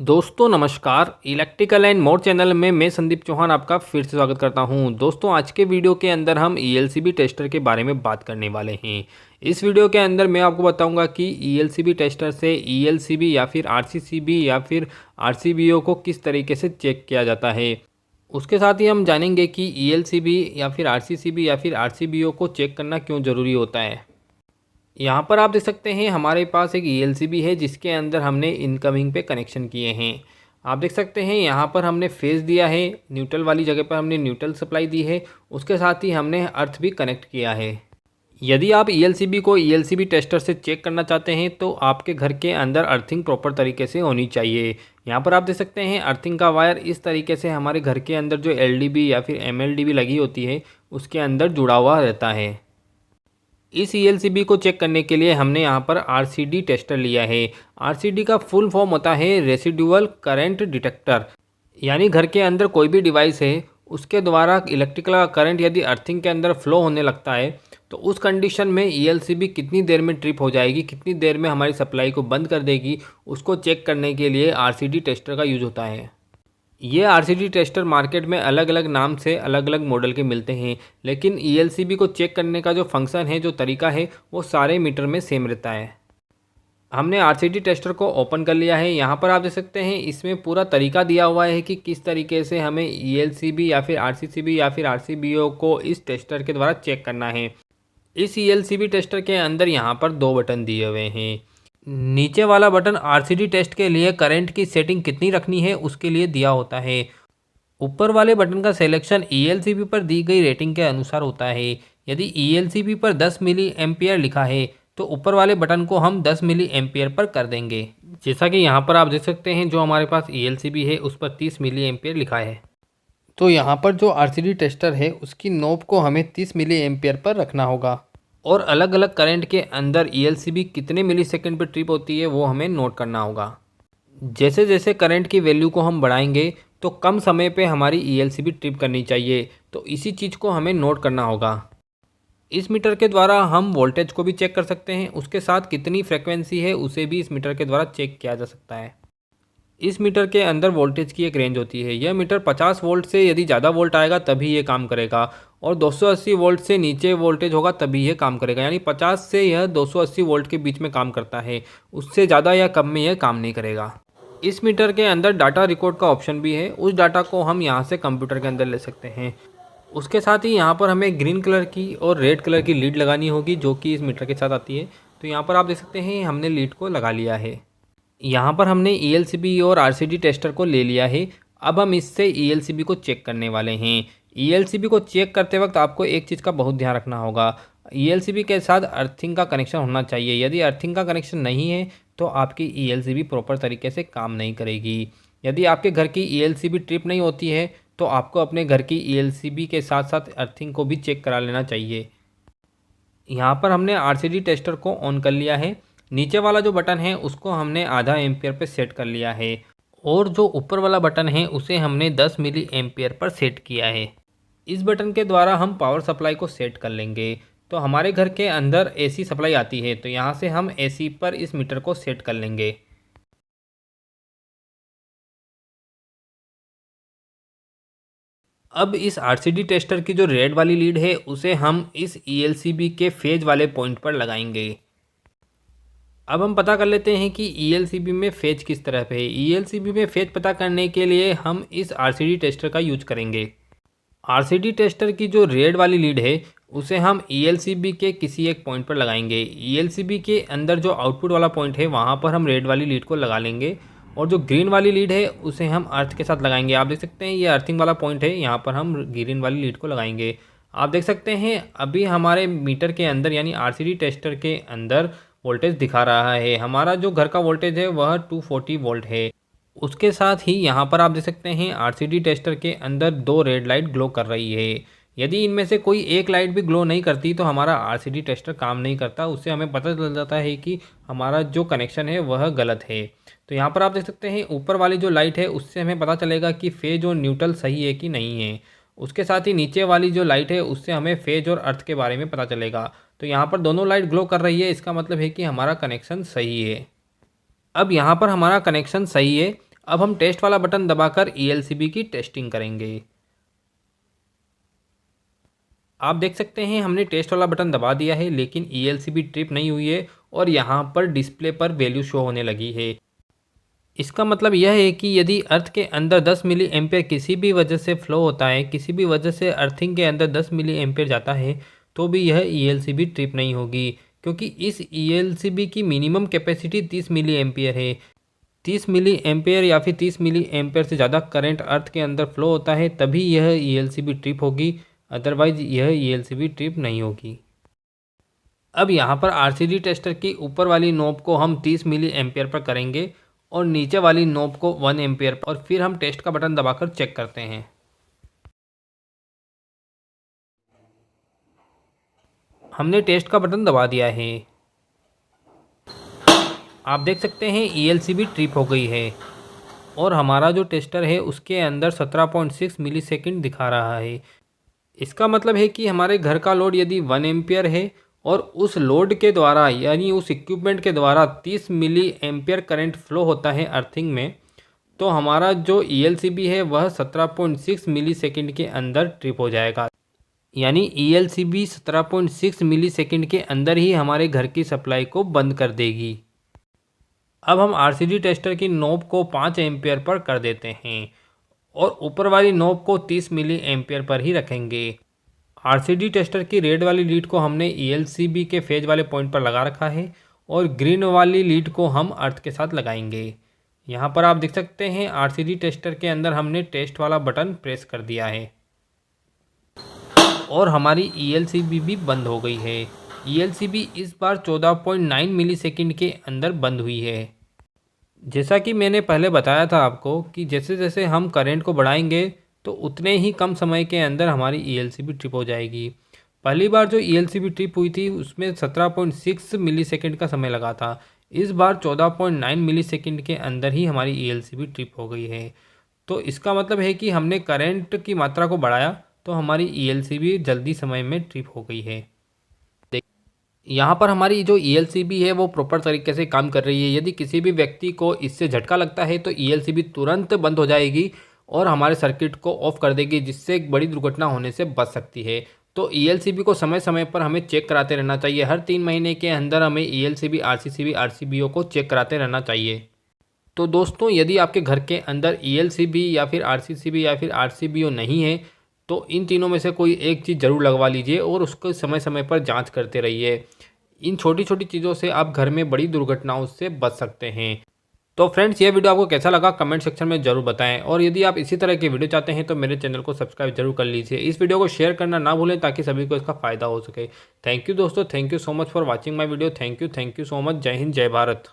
दोस्तों नमस्कार। Electrical and more channel में मैं संदीप चौहान आपका फिर से स्वागत करता हूं। दोस्तों आज के वीडियो के अंदर हम ईएलसीबी टेस्टर के बारे में बात करने वाले हैं। इस वीडियो के अंदर मैं आपको बताऊंगा कि ईएलसीबी टेस्टर से ईएलसीबी या फिर आरसीसीबी या फिर आरसीबीओ को किस तरीके से चेक किया जाता है। उसके साथ ही हम जानेंगे कि ईएलसीबी या फिर आरसीसीबी या फिर आरसीबीओ को चेक करना क्यों ज़रूरी होता है। यहाँ पर आप देख सकते हैं हमारे पास एक ईएलसीबी है जिसके अंदर हमने इनकमिंग पे कनेक्शन किए हैं। आप देख सकते हैं यहाँ पर हमने फेज दिया है, न्यूट्रल वाली जगह पर हमने न्यूट्रल सप्लाई दी है। उसके साथ ही हमने अर्थ भी कनेक्ट किया है। यदि आप ईएलसीबी को ईएलसीबी टेस्टर से चेक करना चाहते हैं तो आपके घर के अंदर अर्थिंग प्रॉपर तरीके से होनी चाहिए। यहाँ पर आप देख सकते हैं अर्थिंग का वायर इस तरीके से हमारे घर के अंदर जो एलडीबी या फिर एमएलडीबी लगी होती है उसके अंदर जुड़ा हुआ रहता है। इस ईएलसीबी को चेक करने के लिए हमने यहाँ पर आरसीडी टेस्टर लिया है। आरसीडी का फुल फॉर्म होता है रेसिडुअल करंट डिटेक्टर। यानी घर के अंदर कोई भी डिवाइस है उसके द्वारा इलेक्ट्रिकल करंट यदि अर्थिंग के अंदर फ्लो होने लगता है तो उस कंडीशन में ईएलसीबी कितनी देर में ट्रिप हो जाएगी, कितनी देर में हमारी सप्लाई को बंद कर देगी, उसको चेक करने के लिए आरसीडी टेस्टर का यूज होता है। ये आरसीडी टेस्टर मार्केट में अलग अलग नाम से अलग अलग मॉडल के मिलते हैं, लेकिन ईएलसीबी को चेक करने का जो फंक्शन है, जो तरीका है, वो सारे मीटर में सेम रहता है। हमने आरसीडी टेस्टर को ओपन कर लिया है। यहाँ पर आप देख सकते हैं इसमें पूरा तरीका दिया हुआ है कि किस तरीके से हमें ईएलसीबी या फिर आरसीसीबी या फिर आरसीबीओ को इस टेस्टर के द्वारा चेक करना है। इस ईएलसीबी टेस्टर के अंदर यहाँ पर दो बटन दिए हुए हैं। नीचे वाला बटन आरसीडी टेस्ट के लिए करंट की सेटिंग कितनी रखनी है उसके लिए दिया होता है। ऊपर वाले बटन का सिलेक्शन ईएलसीबी पर दी गई रेटिंग के अनुसार होता है। यदि ईएलसीबी पर 10 मिली एम्पियर लिखा है तो ऊपर वाले बटन को हम 10 मिली एम्पियर पर कर देंगे। जैसा कि यहाँ पर आप देख सकते हैं जो हमारे पास ईएलसीबी है उस पर 30 मिली एम्पियर लिखा है। तो यहाँ पर जो आरसीडी टेस्टर है उसकी नोब को हमें 30 मिली एम्पियर पर रखना होगा और अलग अलग करंट के अंदर ईएलसीबी कितने मिलीसेकंड पर ट्रिप होती है वो हमें नोट करना होगा। जैसे जैसे करंट की वैल्यू को हम बढ़ाएंगे तो कम समय पे हमारी ईएलसीबी ट्रिप करनी चाहिए, तो इसी चीज़ को हमें नोट करना होगा। इस मीटर के द्वारा हम वोल्टेज को भी चेक कर सकते हैं, उसके साथ कितनी फ्रिक्वेंसी है उसे भी इस मीटर के द्वारा चेक किया जा सकता है। इस मीटर के अंदर वोल्टेज की एक रेंज होती है। यह मीटर 50 वोल्ट से यदि ज़्यादा वोल्ट आएगा तभी ये काम करेगा और 280 वोल्ट से नीचे वोल्टेज होगा तभी ये काम करेगा। यानी 50 से यह 280 वोल्ट के बीच में काम करता है, उससे ज़्यादा या कम में यह काम नहीं करेगा। इस मीटर के अंदर डाटा रिकॉर्ड का ऑप्शन भी है। उस डाटा को हम यहाँ से कंप्यूटर के अंदर ले सकते हैं। उसके साथ ही यहाँ पर हमें ग्रीन कलर की और रेड कलर की लीड लगानी होगी जो कि इस मीटर के साथ आती है। तो यहाँ पर आप देख सकते हैं हमने लीड को लगा लिया है। यहाँ पर हमने ईएलसीबी और आरसीडी टेस्टर को ले लिया है। अब हम इससे ईएलसीबी को चेक करने वाले हैं। ईएलसीबी को चेक करते वक्त आपको एक चीज़ का बहुत ध्यान रखना होगा। ईएलसीबी के साथ अर्थिंग का कनेक्शन होना चाहिए। यदि अर्थिंग का कनेक्शन नहीं है तो आपकी ईएलसीबी प्रॉपर तरीके से काम नहीं करेगी। यदि आपके घर की ईएलसीबी ट्रिप नहीं होती है तो आपको अपने घर की ईएलसीबी के साथ साथ अर्थिंग को भी चेक करा लेना चाहिए। यहाँ पर हमने आरसीडी टेस्टर को ऑन कर लिया है। नीचे वाला जो बटन है उसको हमने आधा एम्पियर पे सेट कर लिया है और जो ऊपर वाला बटन है उसे हमने 10 मिली एम्पियर पर सेट किया है। इस बटन के द्वारा हम पावर सप्लाई को सेट कर लेंगे। तो हमारे घर के अंदर एसी सप्लाई आती है तो यहाँ से हम एसी पर इस मीटर को सेट कर लेंगे। अब इस आरसीडी टेस्टर की जो रेड वाली लीड है उसे हम इस ईएलसीबी के फेज वाले पॉइंट पर लगाएंगे। अब हम पता कर लेते हैं कि ईएलसीबी में फेज किस तरह पे है। ईएलसीबी में फेज पता करने के लिए हम इस आरसीडी टेस्टर का यूज करेंगे। आरसीडी टेस्टर की जो रेड वाली लीड है उसे हम ईएलसीबी के किसी एक पॉइंट पर लगाएंगे। ईएलसीबी के अंदर जो आउटपुट वाला पॉइंट है वहाँ पर हम रेड वाली लीड को लगा लेंगे और जो ग्रीन वाली लीड है उसे हम अर्थ के साथ लगाएंगे। आप देख सकते हैं ये अर्थिंग वाला पॉइंट है, यहाँ पर हम ग्रीन वाली लीड को लगाएंगे। आप देख सकते हैं अभी हमारे मीटर के अंदर यानी आरसीडी टेस्टर के अंदर वोल्टेज दिखा रहा है। हमारा जो घर का वोल्टेज है वह 240 वोल्ट है। उसके साथ ही यहाँ पर आप देख सकते हैं आरसीडी टेस्टर के अंदर दो रेड लाइट ग्लो कर रही है। यदि इनमें से कोई एक लाइट भी ग्लो नहीं करती तो हमारा आरसीडी टेस्टर काम नहीं करता। उससे हमें पता चल जाता है कि हमारा जो कनेक्शन है वह गलत है। तो यहाँ पर आप देख सकते हैं ऊपर वाली जो लाइट है उससे हमें पता चलेगा कि फेज और न्यूट्रल सही है कि नहीं है। उसके साथ ही नीचे वाली जो लाइट है उससे हमें फेज और अर्थ के बारे में पता चलेगा। तो यहाँ पर दोनों लाइट ग्लो कर रही है, इसका मतलब है कि हमारा कनेक्शन सही है। अब यहाँ पर हमारा कनेक्शन सही है। अब हम टेस्ट वाला बटन दबाकर ELCB की टेस्टिंग करेंगे। आप देख सकते हैं हमने टेस्ट वाला बटन दबा दिया है, लेकिन ELCB ट्रिप नहीं हुई है और यहाँ पर डिस्प्ले पर वैल्यू शो होने लगी है। इसका मतलब यह है कि यदि अर्थ के अंदर 10 मिली एम्पेयर किसी भी वजह से फ्लो होता है, किसी भी वजह से अर्थिंग के अंदर 10 मिली एम्पेयर जाता है, तो भी यह ELCB ट्रिप नहीं होगी, क्योंकि इस ELCB की मिनिमम कैपेसिटी 30 मिली एम्पेयर है। 30 मिली एम्पेयर या फिर 30 मिली एम्पेयर से ज़्यादा करंट अर्थ के अंदर फ्लो होता है, तभी यह ELCB ट्रिप होगी, अदरवाइज यह ELCB ट्रिप नहीं होगी। अब यहाँ पर RCD टेस्टर की ऊपर वाली नोब को हम 30 मिली एम्पेयर पर करेंगे और नीचे वाली नोब को 1 एम्पेयर पर, और फिर हम टेस्ट का बटन दबाकर चेक करते हैं। हमने टेस्ट का बटन दबा दिया है। आप देख सकते हैं ELCB ट्रिप हो गई है और हमारा जो टेस्टर है उसके अंदर 17.6 मिलीसेकंड दिखा रहा है। इसका मतलब है कि हमारे घर का लोड यदि 1 एम्पियर है और उस लोड के द्वारा यानी उस इक्विपमेंट के द्वारा 30 मिली एम्पियर करंट फ्लो होता है अर्थिंग में, तो हमारा जो ELCB है वह 17.6 मिलीसेकंड के अंदर ट्रिप हो जाएगा। यानी ELCB 17.6 मिलीसेकंड के अंदर ही हमारे घर की सप्लाई को बंद कर देगी। अब हम RCD टेस्टर की नोब को 5 एम्पियर पर कर देते हैं और ऊपर वाली नोब को 30 मिली एम्पियर पर ही रखेंगे। RCD टेस्टर की रेड वाली लीड को हमने ELCB के फेज वाले पॉइंट पर लगा रखा है और ग्रीन वाली लीड को हम अर्थ के साथ लगाएंगे। यहाँ पर आप देख सकते हैं RCD टेस्टर के अंदर हमने टेस्ट वाला बटन प्रेस कर दिया है और हमारी ELCB भी बंद हो गई है। ELCB इस बार 14.9 मिलीसेकंड के अंदर बंद हुई है। जैसा कि मैंने पहले बताया था आपको कि जैसे जैसे हम करंट को बढ़ाएंगे तो उतने ही कम समय के अंदर हमारी ELCB ट्रिप हो जाएगी। पहली बार जो ELCB ट्रिप हुई थी उसमें 17.6 मिलीसेकंड का समय लगा था। इस बार 14.9 मिलीसेकंड के अंदर ही हमारी ELCB ट्रिप हो गई है। तो इसका मतलब है कि हमने करंट की मात्रा को बढ़ाया तो हमारी ELCB जल्दी समय में ट्रिप हो गई है। यहाँ पर हमारी जो ELCB है वो प्रॉपर तरीके से काम कर रही है। यदि किसी भी व्यक्ति को इससे झटका लगता है तो ELCB तुरंत बंद हो जाएगी और हमारे सर्किट को ऑफ कर देगी, जिससे एक बड़ी दुर्घटना होने से बच सकती है। तो ELCB को समय समय पर हमें चेक कराते रहना चाहिए। हर 3 महीने के अंदर हमें ELCB, RCCB, RCBO को चेक कराते रहना चाहिए। तो दोस्तों, यदि आपके घर के अंदर ELCB या फिर RCCB या फिर RCBO नहीं है तो इन तीनों में से कोई एक चीज़ ज़रूर लगवा लीजिए और उसको समय समय पर जांच करते रहिए। इन छोटी छोटी चीज़ों से आप घर में बड़ी दुर्घटनाओं से बच सकते हैं। तो फ्रेंड्स, ये वीडियो आपको कैसा लगा कमेंट सेक्शन में ज़रूर बताएं और यदि आप इसी तरह की वीडियो चाहते हैं तो मेरे चैनल को सब्सक्राइब जरूर कर लीजिए। इस वीडियो को शेयर करना ना भूलें ताकि सभी को इसका फ़ायदा हो सके। थैंक यू दोस्तों, thank you so much for watching my video. Thank you so much. जय हिंद, जय भारत।